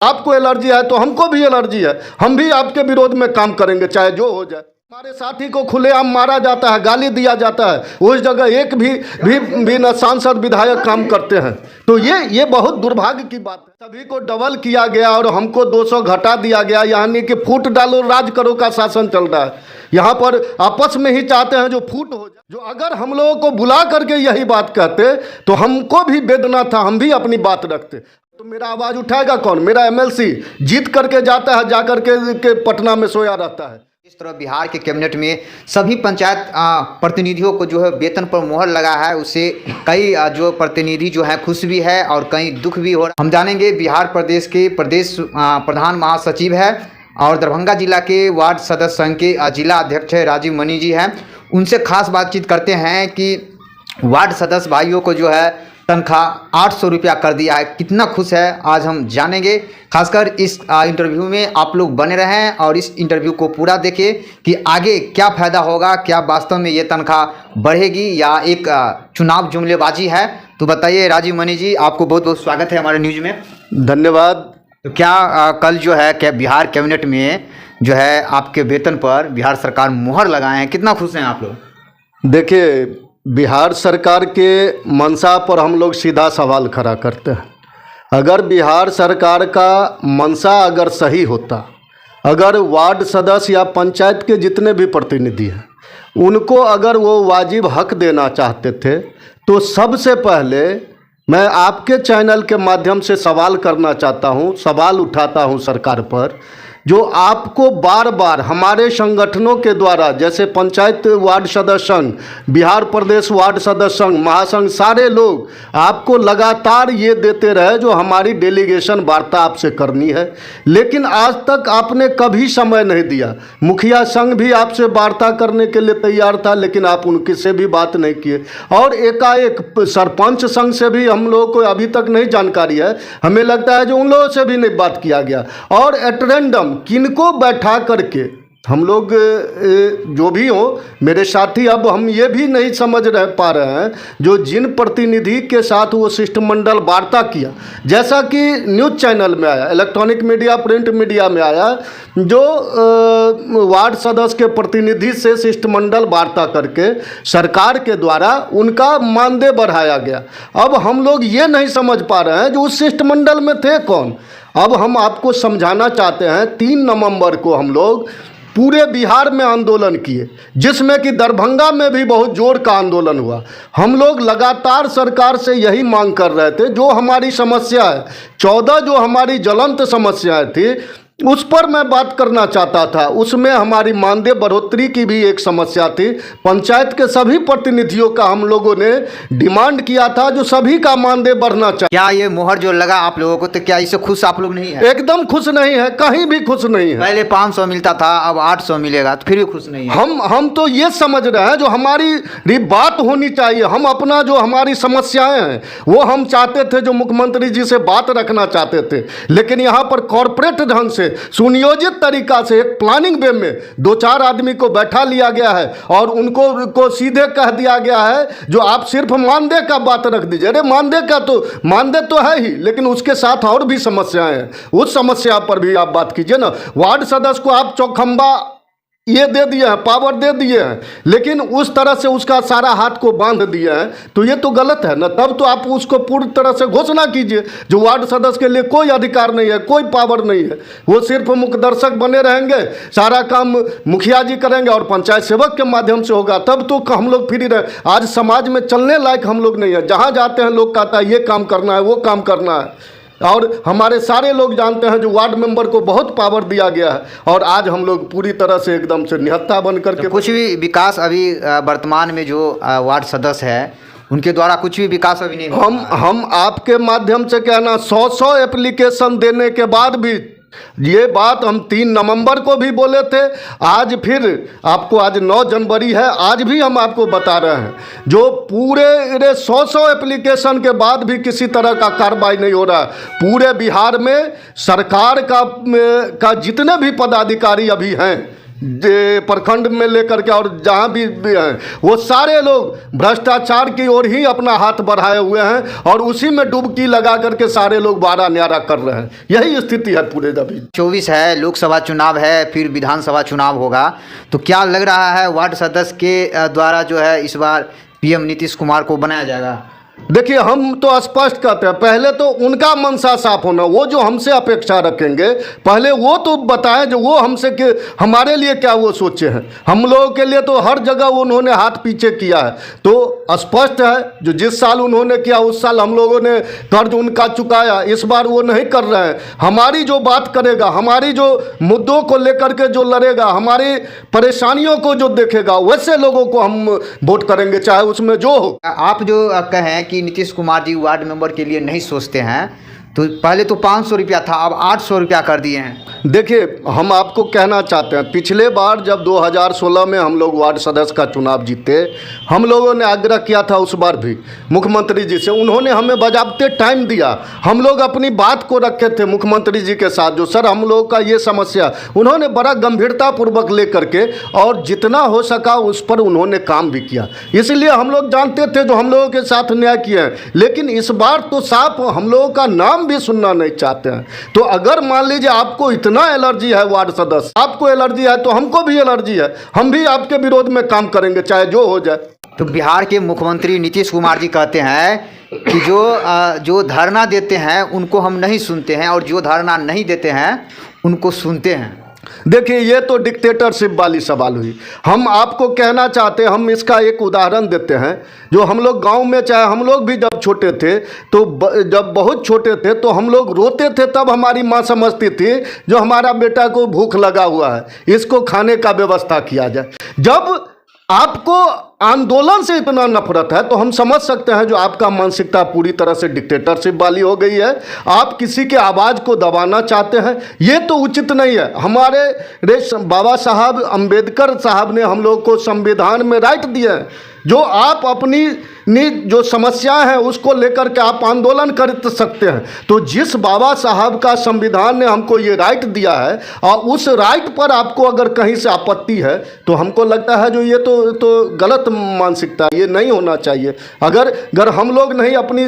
आपको एलर्जी है तो हमको भी एलर्जी है, हम भी आपके विरोध में काम करेंगे चाहे जो हो जाए। हमारे साथी को खुलेआम मारा जाता है, गाली दिया जाता है, उस जगह एक भी न सांसद विधायक काम करते हैं। तो ये बहुत दुर्भाग्य की बात है। सभी को डबल किया गया और हमको 200 घटा दिया गया, यानी कि फूट डालो राज करो का शासन चल रहा है। यहाँ पर आपस में ही चाहते हैं जो फूट हो जाए। जो अगर हम लोगों को बुला करके यही बात कहते तो हमको भी वेदना था, हम भी अपनी बात रखते। तो मेरा आवाज़ उठाएगा कौन? मेरा एमएलसी जीत करके जाता है, जा करके पटना में सोया रहता है। इस तरह बिहार के कैबिनेट में सभी पंचायत प्रतिनिधियों को जो है वेतन पर मोहर लगा है, उससे कई जो प्रतिनिधि जो है खुश भी है और कई दुख भी हो रहा है। हम जानेंगे बिहार प्रदेश के प्रदेश प्रधान महासचिव है और दरभंगा जिला के वार्ड सदस्य संघ के जिला अध्यक्ष है राजीव मनी जी हैं, उनसे खास बातचीत करते हैं कि वार्ड सदस्य भाइयों को जो है तनख्वाह 800 रुपया कर दिया है, कितना खुश है आज हम जानेंगे। खासकर इस इंटरव्यू में आप लोग बने रहें और इस इंटरव्यू को पूरा देखिए कि आगे क्या फ़ायदा होगा, क्या वास्तव में ये तनख्वाह बढ़ेगी या एक चुनाव जुमलेबाजी है। तो बताइए राजीव मनी जी, आपको बहुत बहुत स्वागत है हमारे न्यूज़ में। धन्यवाद। तो क्या कल जो है क्या बिहार कैबिनेट में जो है आपके वेतन पर बिहार सरकार मुहर लगाए हैं, कितना खुश हैं आप लोग? देखिए, बिहार सरकार के मंशा पर हम लोग सीधा सवाल खड़ा करते हैं। अगर बिहार सरकार का मंशा अगर सही होता, अगर वार्ड सदस्य या पंचायत के जितने भी प्रतिनिधि हैं उनको अगर वो वाजिब हक देना चाहते थे, तो सबसे पहले मैं आपके चैनल के माध्यम से सवाल करना चाहता हूँ, सवाल उठाता हूँ सरकार पर, जो आपको बार बार हमारे संगठनों के द्वारा, जैसे पंचायत वार्ड सदस्य संघ, बिहार प्रदेश वार्ड सदस्य संघ, महासंघ, सारे लोग आपको लगातार ये देते रहे जो हमारी डेलीगेशन वार्ता आपसे करनी है, लेकिन आज तक आपने कभी समय नहीं दिया। मुखिया संघ भी आपसे वार्ता करने के लिए तैयार था, लेकिन आप उनकी से भी बात नहीं किए। और एकाएक सरपंच संघ से भी हम लोगों को अभी तक नहीं जानकारी है, हमें लगता है जो उन लोगों से भी नहीं बात किया गया। और एट रैंडम किनको बैठा करके हम लोग जो भी हो मेरे साथी, अब हम ये भी नहीं समझ पा रहे हैं जो जिन प्रतिनिधि के साथ वो शिष्टमंडल वार्ता किया, जैसा कि न्यूज़ चैनल में आया, इलेक्ट्रॉनिक मीडिया, प्रिंट मीडिया में आया, जो वार्ड सदस्य के प्रतिनिधि से शिष्टमंडल वार्ता करके सरकार के द्वारा उनका मानदेय बढ़ाया गया। अब हम लोग ये नहीं समझ पा रहे हैं जो उस शिष्टमंडल में थे कौन। अब हम आपको समझाना चाहते हैं, 3 नवंबर को हम लोग पूरे बिहार में आंदोलन किए, जिसमें कि दरभंगा में भी बहुत जोर का आंदोलन हुआ। हम लोग लगातार सरकार से यही मांग कर रहे थे, जो हमारी समस्या है, 14 जो हमारी ज्वलंत समस्याएं थी उस पर मैं बात करना चाहता था। उसमें हमारी मानदेय बढ़ोतरी की भी एक समस्या थी। पंचायत के सभी प्रतिनिधियों का हम लोगों ने डिमांड किया था जो सभी का मानदेय बढ़ना चाहिए। क्या ये मोहर जो लगा आप लोगों को, तो क्या इससे खुश आप लोग नहीं है? एकदम खुश नहीं है, कहीं भी खुश नहीं है। पहले 500 मिलता था, अब 800 मिलेगा, तो फिर भी खुश नहीं है। हम तो ये समझ रहे हैं जो हमारी बात होनी चाहिए, हम अपना जो हमारी समस्याएं हैं वो हम चाहते थे, जो मुख्यमंत्री जी से बात रखना चाहते थे, लेकिन यहाँ पर कॉरपोरेट ढंग से सुनियोजित तरीका से एक प्लानिंग वे में 2-4 आदमी को बैठा लिया गया है और उनको सीधे कह दिया गया है जो आप सिर्फ मानदेय का बात रख दीजिए। अरे मानदेय तो है ही, लेकिन उसके साथ और भी समस्याएं हैं, उस समस्या पर भी आप बात कीजिए ना। वार्ड सदस्य को आप चौखंबा ये दे दिए हैं, पावर दे दिए हैं, लेकिन उस तरह से उसका सारा हाथ को बांध दिए हैं, तो ये तो गलत है ना। तब तो आप उसको पूरी तरह से घोषणा कीजिए जो वार्ड सदस्य के लिए कोई अधिकार नहीं है, कोई पावर नहीं है, वो सिर्फ मुखदर्शक बने रहेंगे, सारा काम मुखिया जी करेंगे और पंचायत सेवक के माध्यम से होगा, तब तो हम लोग फ्री रहे। आज समाज में चलने लायक हम लोग नहीं है, जहाँ जाते हैं लोग कहता है ये काम करना है, वो काम करना है। और हमारे सारे लोग जानते हैं जो वार्ड मेंबर को बहुत पावर दिया गया है, और आज हम लोग पूरी तरह से एकदम से निहत्था बन करके तो कुछ भी विकास अभी वर्तमान में जो वार्ड सदस्य है उनके द्वारा कुछ भी विकास अभी नहीं हुआ। हम आपके माध्यम से कहना 100 एप्लीकेशन देने के बाद भी ये बात हम 3 नवंबर को भी बोले थे, आज फिर आपको, आज 9 जनवरी है, आज भी हम आपको बता रहे हैं, जो पूरे 100 एप्लीकेशन के बाद भी किसी तरह का कार्रवाई नहीं हो रहा है। पूरे बिहार में सरकार का जितने भी पदाधिकारी अभी हैं, प्रखंड में लेकर के और जहाँ भी हैं, वो सारे लोग भ्रष्टाचार की ओर ही अपना हाथ बढ़ाए हुए हैं और उसी में डुबकी लगा करके सारे लोग बारा न्यारा कर रहे हैं। यही स्थिति है पूरे अभी। 24 है, लोकसभा चुनाव है, फिर विधानसभा चुनाव होगा, तो क्या लग रहा है वार्ड सदस्य के द्वारा जो है इस बार पीएम नीतीश कुमार को बनाया जाएगा? देखिए, हम तो स्पष्ट कहते हैं, पहले तो उनका मनसा साफ होना, वो जो हमसे अपेक्षा रखेंगे पहले वो तो बताएं जो वो हमसे कि हमारे लिए क्या वो सोचे हैं। हम लोगों के लिए तो हर जगह उन्होंने हाथ पीछे किया है, तो स्पष्ट है जो जिस साल उन्होंने किया उस साल हम लोगों ने कर्ज उनका चुकाया, इस बार वो नहीं कर रहे हैं। हमारी जो बात करेगा, हमारी जो मुद्दों को लेकर के जो लड़ेगा, हमारी परेशानियों को जो देखेगा, वैसे लोगों को हम वोट करेंगे, चाहे उसमें जो हो। आप जो कहें कि नीतीश कुमार जी वार्ड मेंबर के लिए नहीं सोचते हैं, तो पहले तो 500 रुपया था, अब 800 रुपया कर दिए हैं। देखिए, हम आपको कहना चाहते हैं, पिछले बार जब 2016 में हम लोग वार्ड सदस्य का चुनाव जीते, हम लोगों ने आग्रह किया था उस बार भी मुख्यमंत्री जी से, उन्होंने हमें बजाबते टाइम दिया। हम लोग अपनी बात को रखे थे मुख्यमंत्री जी के साथ, जो सर हम लोग का ये समस्या, उन्होंने बड़ा गंभीरतापूर्वक लेकर के और जितना हो सका उस पर उन्होंने काम भी किया। इसलिए हम लोग जानते थे जो हम लोगों के साथ न्याय किए हैं, लेकिन इस बार तो साफ हम लोगों का नाम भी सुनना नहीं चाहते हैं। तो अगर मान लीजिए आपको इतना एलर्जी है वार्ड सदस्य, आपको एलर्जी है तो हमको भी एलर्जी है, हम भी आपके विरोध में काम करेंगे चाहे जो हो जाए। तो बिहार के मुख्यमंत्री नीतीश कुमार जी कहते हैं कि जो धरना देते हैं उनको हम नहीं सुनते हैं और जो धरना नहीं देते हैं उनको सुनते हैं। देखिए, ये तो डिक्टेटरशिप वाली सवाल हुई। हम आपको कहना चाहते हैं, हम इसका एक उदाहरण देते हैं। जो हम लोग गांव में, चाहे हम लोग भी जब छोटे थे तो जब बहुत छोटे थे तो हम लोग रोते थे, तब हमारी माँ समझती थी जो हमारा बेटा को भूख लगा हुआ है, इसको खाने का व्यवस्था किया जाए। जब आपको आंदोलन से इतना नफरत है तो हम समझ सकते हैं जो आपका मानसिकता पूरी तरह से डिक्टेटरशिप वाली हो गई है। आप किसी के आवाज़ को दबाना चाहते हैं, ये तो उचित नहीं है। हमारे बाबा साहब अम्बेडकर साहब ने हम लोग को संविधान में राइट दिए हैं, जो आप अपनी जो समस्याएं हैं उसको लेकर के आप आंदोलन कर सकते हैं। तो जिस बाबा साहब का संविधान ने हमको ये राइट दिया है और उस राइट पर आपको अगर कहीं से आपत्ति है तो हमको लगता है जो ये तो गलत मानसिकता, ये नहीं होना चाहिए। अगर हम लोग नहीं अपनी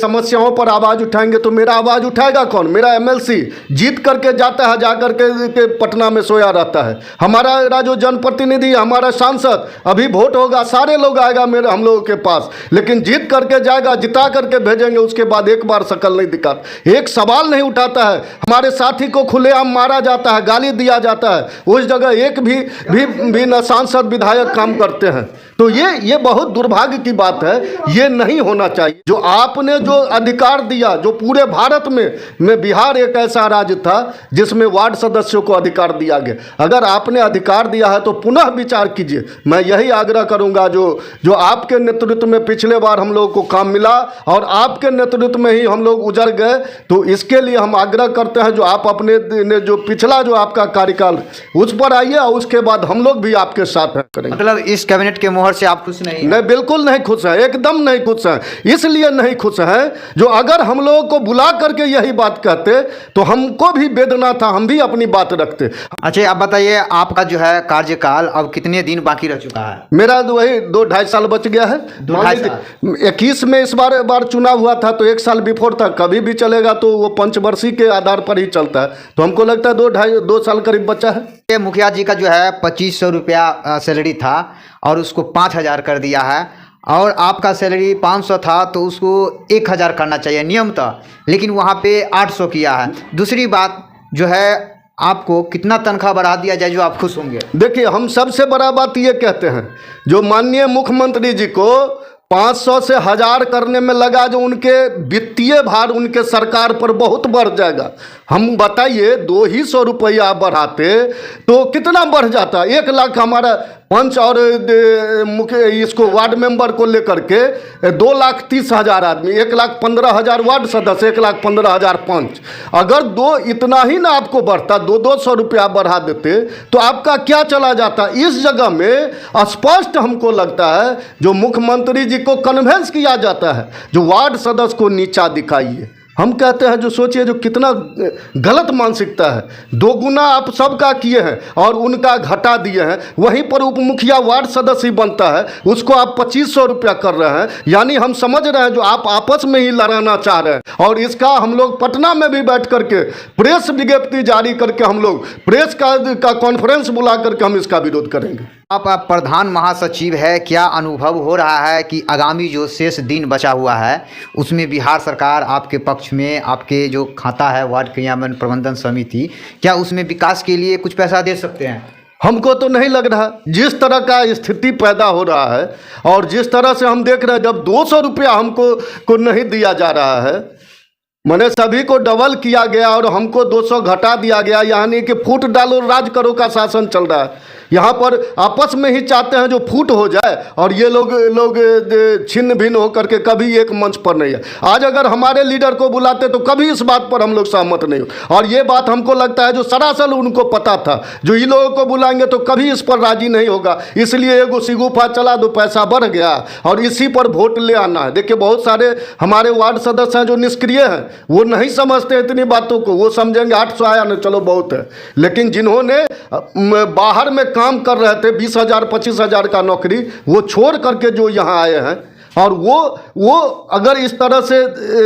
समस्याओं पर आवाज़ उठाएंगे तो मेरा आवाज़ उठाएगा कौन? मेरा एमएलसी जीत करके जाता है, जा करके पटना में सोया रहता है। हमारा जो जनप्रतिनिधि, हमारा सांसद, अभी वोट होगा सारे लोग आएगा मेरे हम लोगों के पास, लेकिन जीत करके जाएगा, जिता करके भेजेंगे, उसके बाद एक बार शकल नहीं दिखाता, एक सवाल नहीं उठाता है। हमारे साथी को खुलेआम मारा जाता है, गाली दिया जाता है, उस जगह एक भी न सांसद विधायक काम करते हैं। तो ये बहुत दुर्भाग्य की बात है, ये नहीं होना चाहिए। जो आपने जो अधिकार दिया, जो पूरे भारत में बिहार एक ऐसा राज्य था जिसमें वार्ड सदस्यों को अधिकार दिया गया। अगर आपने अधिकार दिया है तो पुनः विचार कीजिए। मैं यही आग्रह करूंगा, जो आपके नेतृत्व में पिछले बार हम लोगों को काम मिला और आपके नेतृत्व में ही हम लोग उजड़ गए, तो इसके लिए हम आग्रह करते हैं जो आप अपने जो पिछला जो आपका कार्यकाल उस पर आइए और उसके बाद हम लोग भी आपके साथ करेंगे। मतलब इस कैबिनेट के मोहर से आप खुश नहीं? नहीं, बिल्कुल नहीं खुश है, एकदम नहीं खुश है। इसलिए नहीं खुश है जो अगर हम लोगों को बुला करके यही बात कहते तो हमको भी वेदना था, हम भी अपनी बात रखते। अच्छा, आप बताइए, आपका जो है कार्यकाल अब कितने दिन बाकी रह चुका है? मेरा वही 2-2.5 साल बच गया है। 2-2.5 साल। 21 में इस बार चुनाव हुआ था तो 1 साल बिफोर था। कभी भी चलेगा तो वो पंचवर्षीय के आधार पर ही चलता है, तो हमको लगता है 2 साल करीब बचा है। ये मुखिया जी का जो है 2500 रुपया सैलरी था और उसको 5000 कर दिया है, और आपका सैलरी 500 था तो उसको 1000 करना चाहिए नियम था, लेकिन वहाँ पे 800 किया है। दूसरी बात जो है, आपको कितना तनख्वाह बढ़ा दिया जाए जो आप खुश होंगे? देखिए, हम सबसे बड़ा बात ये कहते हैं, जो माननीय मुख्यमंत्री जी को 500 से 1000 करने में लगा, जो उनके वित्तीय भार उनके सरकार पर बहुत बढ़ जाएगा। हम बताइए, 200 रुपया बढ़ाते तो कितना बढ़ जाता? 1 लाख हमारा पंच और मुख्य इसको वार्ड मेंबर को लेकर के 2,30,000 आदमी, 1,15,000 वार्ड सदस्य, 1,15,000 पंच। अगर इतना ही ना आपको बढ़ता, 200 रुपया बढ़ा देते तो आपका क्या चला जाता? इस जगह में स्पष्ट हमको लगता है जो मुख्यमंत्री जी को कन्वेंस किया जाता है जो वार्ड सदस्य को नीचा दिखाइए, हम कहते हैं जो सोचिए जो कितना गलत मानसिकता है। 2 गुना आप सबका किए हैं और उनका घटा दिए हैं। वहीं पर उप मुखिया वार्ड सदस्य ही बनता है, उसको आप 2500 रुपया कर रहे हैं। यानी हम समझ रहे हैं जो आप आपस में ही लड़ाना चाह रहे हैं। और इसका हम लोग पटना में भी बैठ करके प्रेस विज्ञप्ति जारी करके हम लोग प्रेस का कॉन्फ्रेंस बुला करके हम इसका विरोध करेंगे। आप प्रधान महासचिव है, क्या अनुभव हो रहा है कि आगामी जो शेष दिन बचा हुआ है उसमें बिहार सरकार आपके पक्ष में, आपके जो खाता है वार्ड क्रियान्वयन प्रबंधन समिति, क्या उसमें विकास के लिए कुछ पैसा दे सकते हैं? हमको तो नहीं लग रहा। जिस तरह का स्थिति पैदा हो रहा है और जिस तरह से हम देख रहे हैं, जब 200 रुपया हमको नहीं दिया जा रहा है, मैंने सभी को डबल किया गया और हमको 200 घटा दिया गया। यानी कि फूट डालो राज करो का शासन चल रहा है। यहाँ पर आपस में ही चाहते हैं जो फूट हो जाए और ये लोग छिन्न भिन्न होकर के कभी एक मंच पर नहीं है। आज अगर हमारे लीडर को बुलाते तो कभी इस बात पर हम लोग सहमत नहीं हो। और ये बात हमको लगता है जो सरासर उनको पता था, जो इन लोगों को बुलाएंगे तो कभी इस पर राजी नहीं होगा। इसलिए एगो सिगुफा चला दो, पैसा बढ़ गया और इसी पर वोट ले आना है। देखिए बहुत सारे हमारे वार्ड सदस्य हैं जो निष्क्रिय हैं, वो नहीं समझते इतनी बातों को। वो समझेंगे 800 आया ना, चलो बहुत है। लेकिन जिन्होंने बाहर में काम कर रहे थे 20,000 25,000 का नौकरी, वो छोड़ करके जो यहाँ आए हैं और वो अगर इस तरह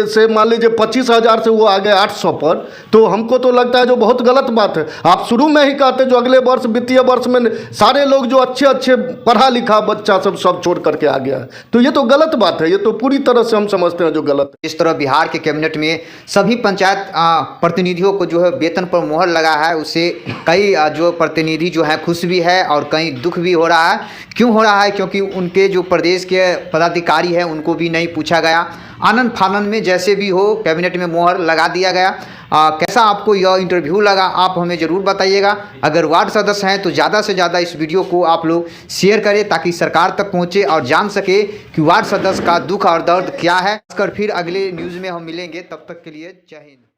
से मान लीजिए 25,000 से वो आ गए 800 पर, तो हमको तो लगता है जो बहुत गलत बात है। आप शुरू में ही कहते जो अगले वर्ष वित्तीय वर्ष में सारे लोग जो अच्छे पढ़ा लिखा बच्चा सब छोड़ करके आ गया है, तो ये तो गलत बात है। ये तो पूरी तरह से हम समझते हैं जो गलत है। इस तरह बिहार के कैबिनेट में सभी पंचायत प्रतिनिधियों को जो है वेतन पर मोहर लगा है, उससे कई जो प्रतिनिधि जो है खुश भी है और कई दुख भी हो रहा है। क्यों हो रहा है? क्योंकि उनके जो प्रदेश के पदाधिकारी है उनको भी नहीं पूछा गया। आनंद फानन में जैसे भी हो कैबिनेट में मोहर लगा दिया गया। कैसा आपको यह इंटरव्यू लगा आप हमें ज़रूर बताइएगा। अगर वार्ड सदस्य हैं तो ज़्यादा से ज़्यादा इस वीडियो को आप लोग शेयर करें ताकि सरकार तक पहुंचे और जान सके कि वार्ड सदस्य का दुख और दर्द क्या है। फिर अगले न्यूज़ में हम मिलेंगे, तब तक के लिए जय हिंद।